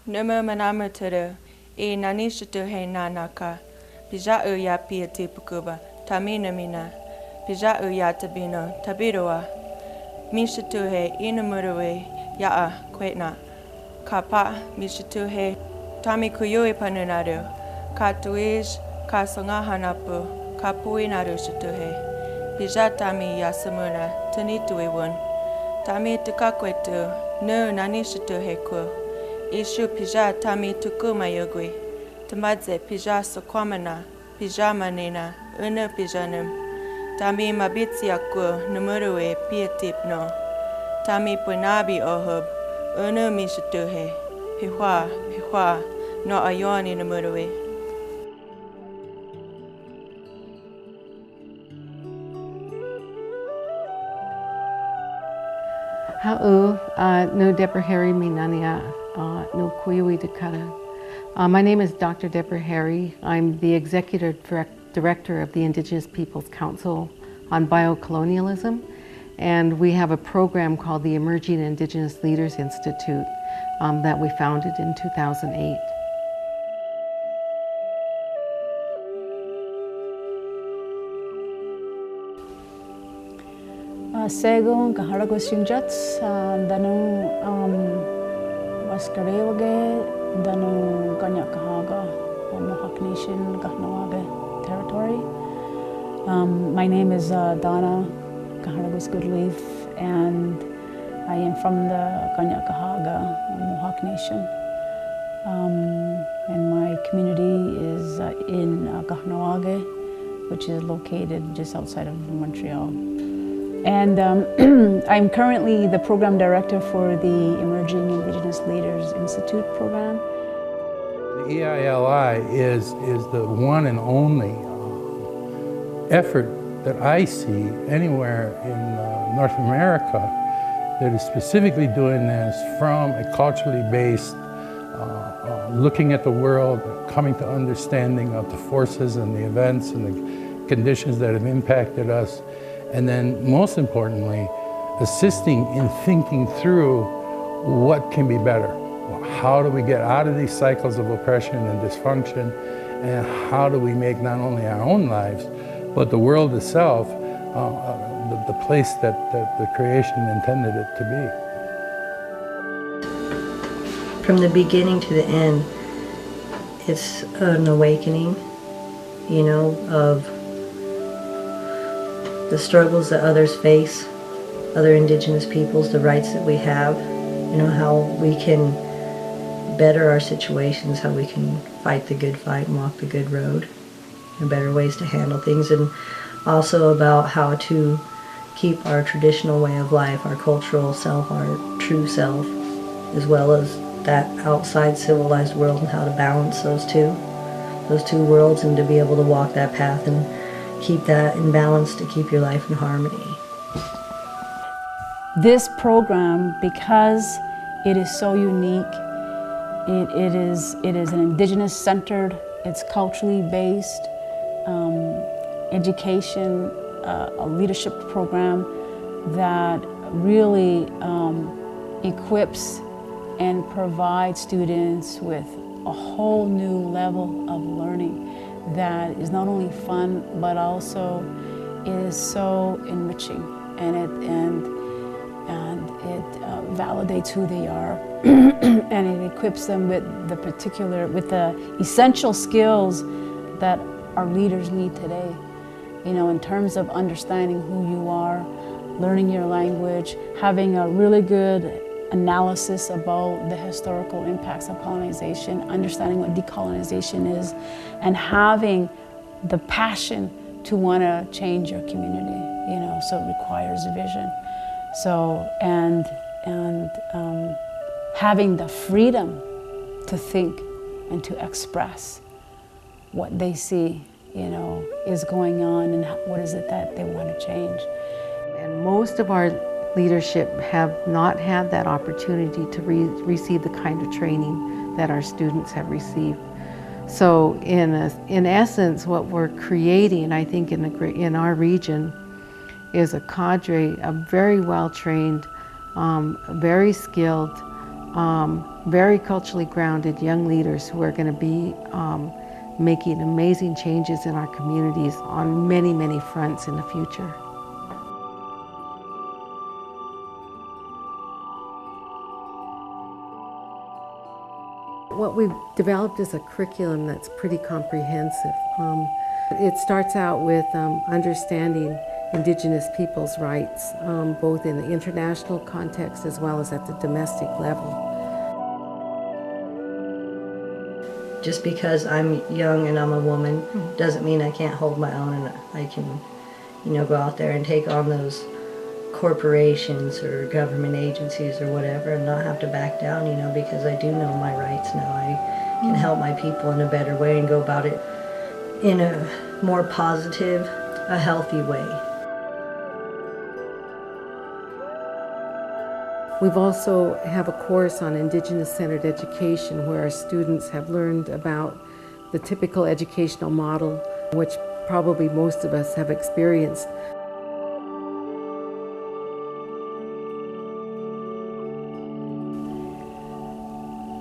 Numu manamuturu, e nanishitu he nanaka, pija ya pia tipukuba, tamina mina, pija ya tabino, tabiroa, mishitu he inumurue yaa kwetna, kapa mishitu he tamikuyui panunaru, katuij kasongahanapu, kapui narushitu he, pija tami yasamuna, tanituiwun, tami tukakwetu, nu nanishitu he ku. Ishu pija tami tukumayogui, tamadze pija sokwamana, pija manina, pijanum, tami mabitsiaku numurue pietipno, tami punabi ohub, mishituhe, pihwa, no ayoni numurue. Ha'u, no Deborah Harry Minania, no Kuyui Dakota. My name is Dr. Deborah Harry. I'm the Executive Director of the Indigenous Peoples Council on Biocolonialism, and we have a program called the Emerging Indigenous Leaders Institute that we founded in 2008. Según Kaharagusinjats, Danu Waskarewage, Danu Ganyakahaga, Mohawk Nation, Gahnawage territory. My name is Donna Kaharagus Goodleaf, and I am from the Ganyakahaga Mohawk Nation. And my community is in Gahnawage, which is located just outside of Montreal. And I'm currently the program director for the Emerging Indigenous Leaders Institute program. The EILI is the one and only effort that I see anywhere in North America that is specifically doing this from a culturally based, looking at the world, coming to understanding of the forces and the events and the conditions that have impacted us. And then, most importantly, assisting in thinking through what can be better. How do we get out of these cycles of oppression and dysfunction? And how do we make not only our own lives, but the world itself, the place that the creation intended it to be? From the beginning to the end, it's an awakening, you know, of the struggles that others face, other Indigenous peoples, the rights that we have, you know, how we can better our situations, how we can fight the good fight and walk the good road, and better ways to handle things, and also about how to keep our traditional way of life, our cultural self, our true self, as well as that outside civilized world, and how to balance those two worlds, and to be able to walk that path and keep that in balance, to keep your life in harmony. This program, because it is so unique, it is an Indigenous centered, it's culturally based education, a leadership program that really equips and provides students with a whole new level of learning that is not only fun, but also is so enriching, and it validates who they are, and it equips them with the essential skills that our leaders need today. You know, in terms of understanding who you are, learning your language, having a really good analysis about the historical impacts of colonization, understanding what decolonization is, and having the passion to want to change your community, you know, so it requires a vision. So, and having the freedom to think and to express what they see, you know, is going on, and what is it that they want to change. And most of our leadership have not had that opportunity to receive the kind of training that our students have received. So in essence, what we're creating, I think, in our region is a cadre of very well-trained, very skilled, very culturally grounded young leaders who are going to be making amazing changes in our communities on many, many fronts in the future. What we've developed is a curriculum that's pretty comprehensive. It starts out with understanding Indigenous peoples' rights, both in the international context as well as at the domestic level. Just because I'm young and I'm a woman doesn't mean I can't hold my own and I can, go out there and take on those corporations or government agencies or whatever and not have to back down, because I do know my rights now. I can help my people in a better way and go about it in a more positive, a healthy way. We've also have a course on Indigenous-centered education where our students have learned about the typical educational model, which probably most of us have experienced.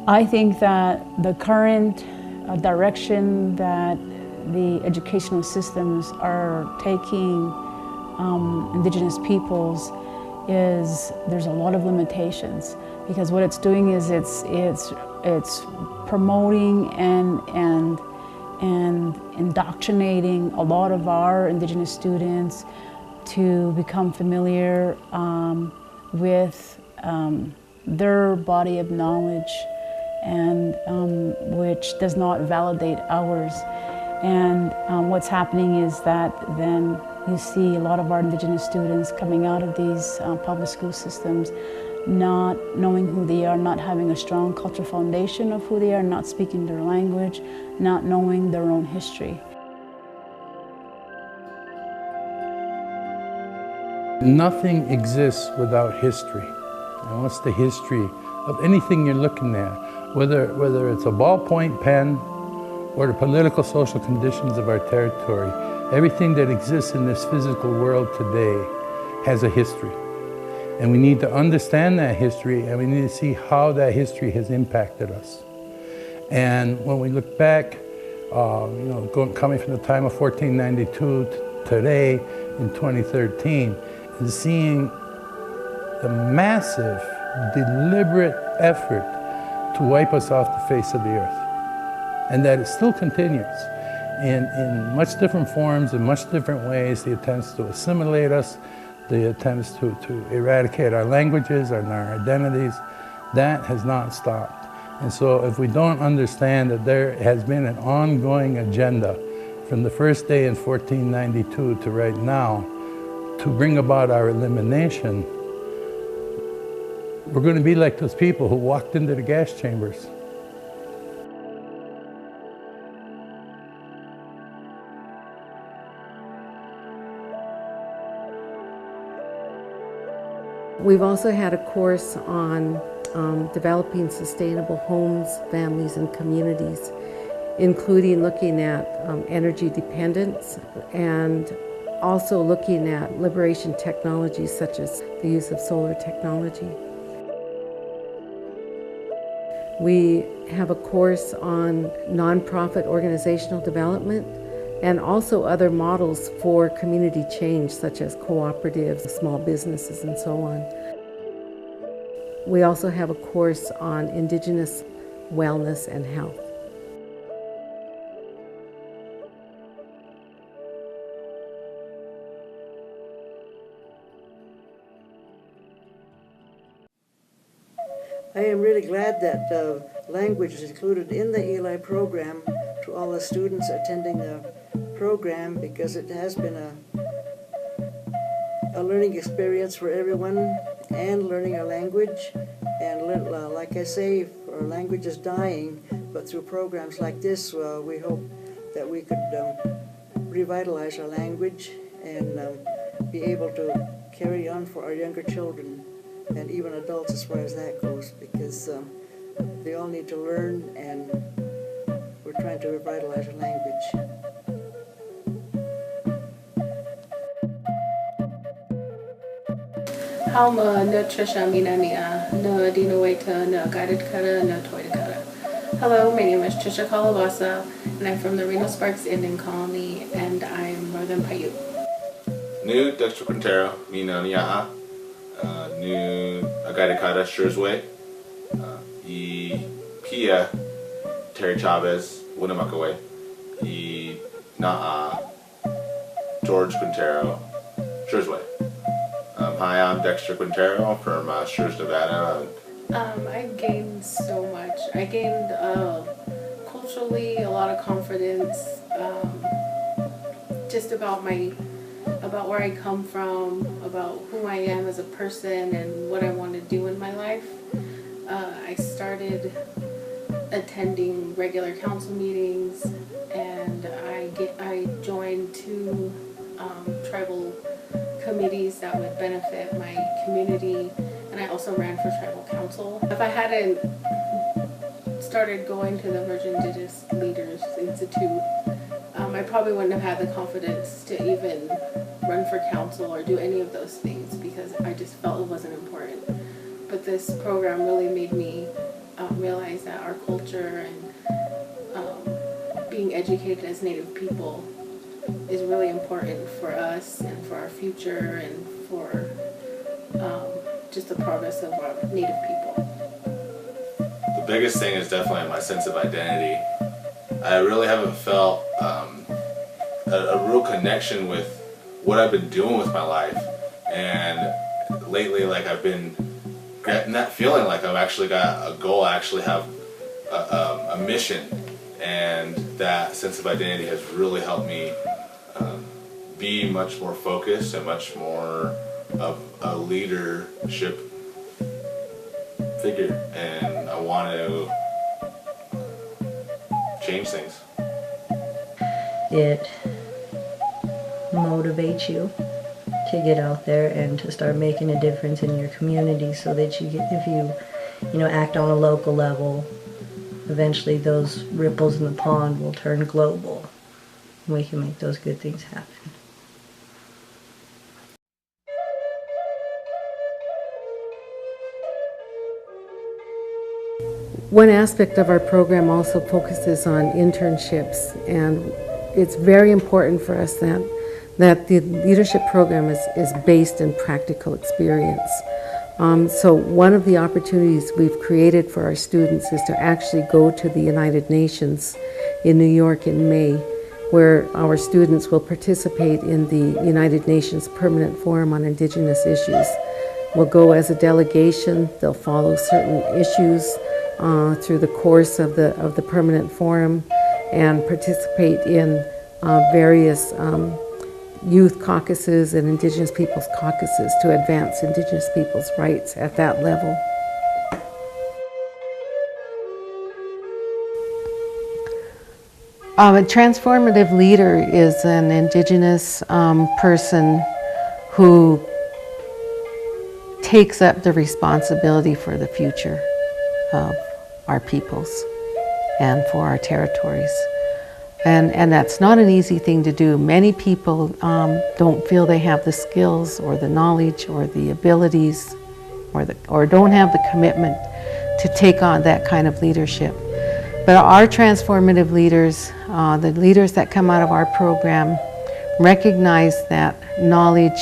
I think that the current direction that the educational systems are taking Indigenous peoples is there's a lot of limitations, because what it's doing is it's promoting and indoctrinating a lot of our Indigenous students to become familiar with their body of knowledge, and which does not validate ours. And what's happening is that then you see a lot of our Indigenous students coming out of these public school systems not knowing who they are, not having a strong cultural foundation of who they are, not speaking their language, not knowing their own history. Nothing exists without history. And what's the history of anything you're looking at? Whether it's a ballpoint pen or the political social conditions of our territory, everything that exists in this physical world today has a history. And we need to understand that history, and we need to see how that history has impacted us. And when we look back, coming from the time of 1492 to today in 2013, and seeing the massive, deliberate effort to wipe us off the face of the earth. And that it still continues in much different forms, in much different ways, the attempts to assimilate us, the attempts to eradicate our languages and our identities. That has not stopped. And so if we don't understand that there has been an ongoing agenda from the first day in 1492 to right now to bring about our elimination, we're going to be like those people who walked into the gas chambers. We've also had a course on developing sustainable homes, families, and communities, including looking at energy dependence and also looking at liberation technologies such as the use of solar technology. We have a course on nonprofit organizational development and also other models for community change such as cooperatives, small businesses, and so on. We also have a course on Indigenous wellness and health. I am really glad that language is included in the EILI program to all the students attending the program, because it has been a learning experience for everyone, and learning our language. And like I say, our language is dying, but through programs like this, we hope that we could revitalize our language and be able to carry on for our younger children and even adults as far as that goes, because they all need to learn, and we're trying to revitalize our language. Halma no trisha minania, no dinaweta, no guided kata, no toy kata. Hello, my name is Trisha Kalabasa, and I'm from the Reno Sparks Indian Colony, and I'm Northern Paiute. New Dexter Quintero, minania, new guided kata, Shurzway, Pia, Terry Chavez, Winnemuckaway, Naa, George Quintero, Shurzway. Hi, I'm Dexter Quintero from Shurz, Nevada. I gained so much. I gained culturally a lot of confidence, just about where I come from, about who I am as a person and what I want to do in my life. I started attending regular council meetings, and I joined 2 tribal committees that would benefit my community, and I also ran for tribal council. If I hadn't started going to the Emerging Indigenous Leaders Institute, I probably wouldn't have had the confidence to even run for council or do any of those things, because I just felt it wasn't important. But this program really made me realize that our culture and being educated as Native people is really important for us and for our future and for just the progress of our Native people. The biggest thing is definitely my sense of identity. I really haven't felt a real connection with what I've been doing with my life, and lately, like, I've been getting that feeling like I've actually got a goal, I actually have a mission, and that sense of identity has really helped me be much more focused and much more of a leadership figure, and I want to change things. It motivates you to get out there and to start making a difference in your community, so that you get, if you act on a local level, eventually those ripples in the pond will turn global, and we can make those good things happen. One aspect of our program also focuses on internships, and it's very important for us that the leadership program is based in practical experience. So one of the opportunities we've created for our students is to actually go to the United Nations in New York in May, where our students will participate in the United Nations Permanent Forum on Indigenous Issues. We'll go as a delegation. They'll follow certain issues through the course of the Permanent Forum and participate in various youth caucuses and Indigenous Peoples caucuses to advance Indigenous Peoples' rights at that level. A transformative leader is an Indigenous person who takes up the responsibility for the future of our peoples and for our territories. And that's not an easy thing to do. Many people don't feel they have the skills or the knowledge or the abilities or don't have the commitment to take on that kind of leadership. But our transformative leaders, the leaders that come out of our program, recognize that knowledge,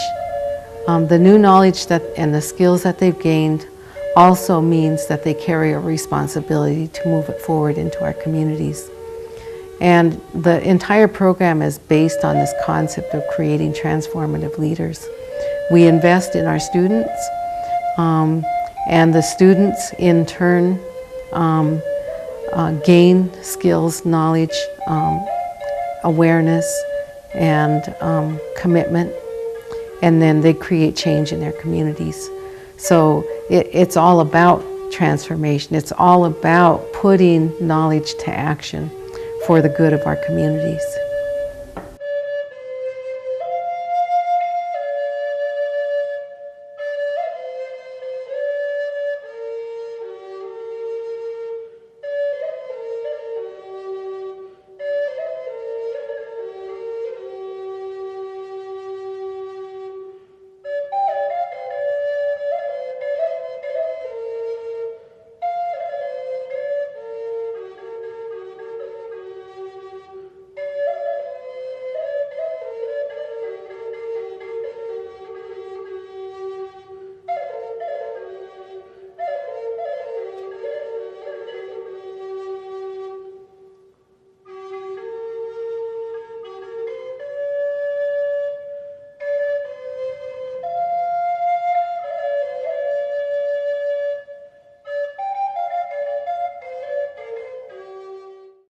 the new knowledge and the skills that they've gained also means that they carry a responsibility to move it forward into our communities. And the entire program is based on this concept of creating transformative leaders. We invest in our students, and the students in turn gain skills, knowledge, awareness, and commitment, and then they create change in their communities. So it's all about transformation. It's all about putting knowledge to action for the good of our communities.